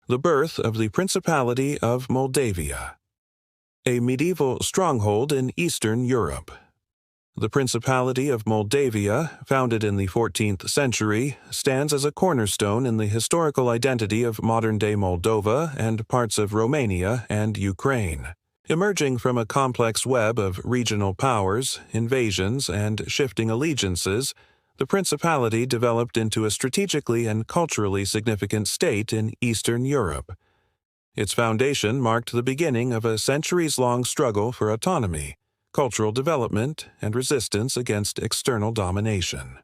The birth of the Principality of Moldavia, a medieval stronghold in Eastern Europe. The Principality of Moldavia, founded in the 14th century, stands as a cornerstone in the historical identity of modern-day Moldova and parts of Romania and Ukraine. Emerging from a complex web of regional powers, invasions, and shifting allegiances, the principality developed into a strategically and culturally significant state in Eastern Europe. Its foundation marked the beginning of a centuries-long struggle for autonomy, cultural development, and resistance against external domination.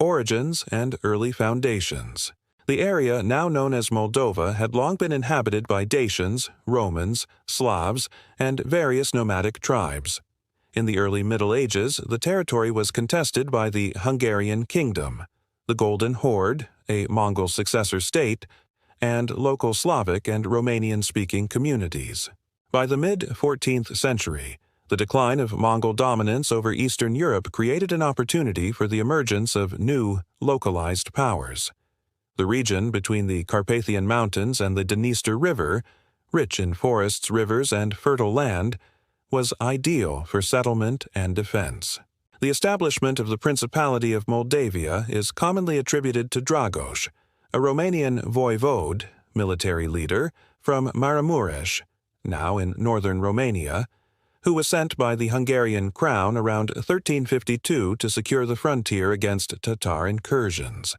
Origins and early foundations. The area now known as Moldova had long been inhabited by Dacians, Romans, Slavs, and various nomadic tribes. In the early Middle Ages, the territory was contested by the Hungarian kingdom, the Golden Horde, a Mongol successor state, and local Slavic and Romanian-speaking communities. By the mid-14th century, the decline of Mongol dominance over Eastern Europe created an opportunity for the emergence of new, localized powers. The region between the Carpathian Mountains and the Dniester River, rich in forests, rivers, and fertile land, was ideal for settlement and defense. The establishment of the Principality of Moldavia is commonly attributed to Dragoș, a Romanian voivode, military leader, from Maramureș, now in northern Romania, who was sent by the Hungarian crown around 1352 to secure the frontier against Tatar incursions.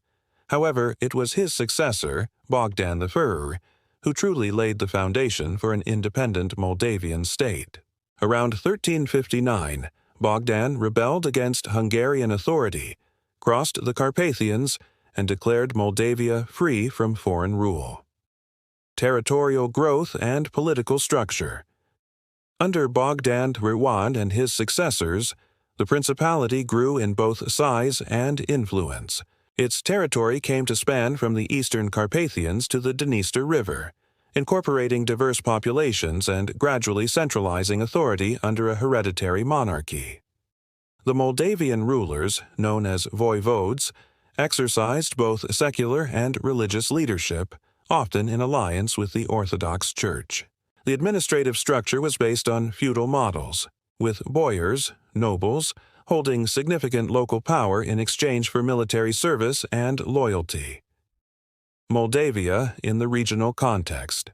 However, it was his successor, Bogdan I, who truly laid the foundation for an independent Moldavian state. Around 1359, Bogdan rebelled against Hungarian authority, crossed the Carpathians, and declared Moldavia free from foreign rule. Territorial growth and political structure. Under Bogdan I and his successors, the principality grew in both size and influence. Its territory came to span from the eastern Carpathians to the Dniester River, incorporating diverse populations and gradually centralizing authority under a hereditary monarchy. The Moldavian rulers, known as voivodes, exercised both secular and religious leadership, often in alliance with the Orthodox Church. The administrative structure was based on feudal models, with boyars, nobles, holding significant local power in exchange for military service and loyalty. Moldavia in the regional context.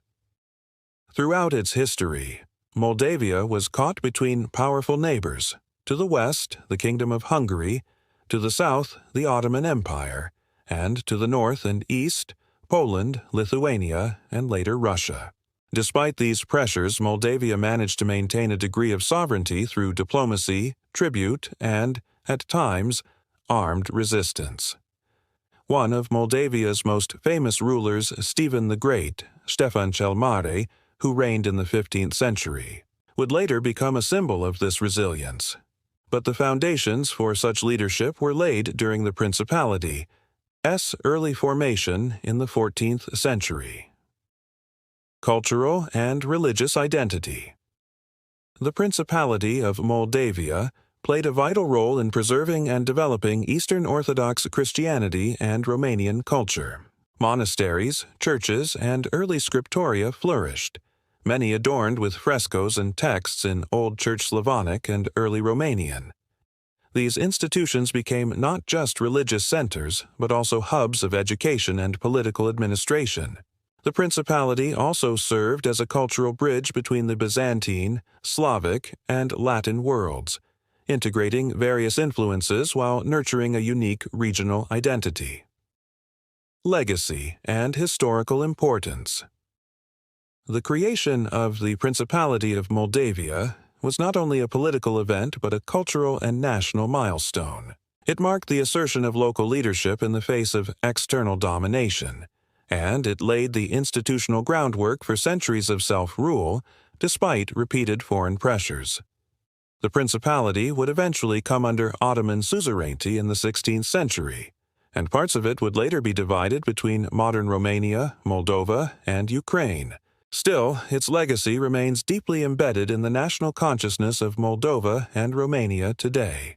Throughout its history, Moldavia was caught between powerful neighbors. To the west, the Kingdom of Hungary; to the south, the Ottoman Empire; and to the north and east, Poland, Lithuania, and later Russia. Despite these pressures, Moldavia managed to maintain a degree of sovereignty through diplomacy, tribute, and, at times, armed resistance. One of Moldavia's most famous rulers, Stephen the Great, Ștefan cel Mare, who reigned in the 15th century, would later become a symbol of this resilience. But the foundations for such leadership were laid during the Principality's early formation in the 14th century. Cultural and religious identity. The Principality of Moldavia played a vital role in preserving and developing Eastern Orthodox Christianity and Romanian culture. Monasteries, churches, and early scriptoria flourished, many adorned with frescoes and texts in Old Church Slavonic and early Romanian. These institutions became not just religious centers, but also hubs of education and political administration. The Principality also served as a cultural bridge between the Byzantine, Slavic, and Latin worlds, integrating various influences while nurturing a unique regional identity. Legacy and historical importance. The creation of the Principality of Moldavia was not only a political event but a cultural and national milestone. It marked the assertion of local leadership in the face of external domination, and it laid the institutional groundwork for centuries of self-rule despite repeated foreign pressures. The Principality would eventually come under Ottoman suzerainty in the 16th century, and parts of it would later be divided between modern Romania, Moldova, and Ukraine. Still, its legacy remains deeply embedded in the national consciousness of Moldova and Romania today.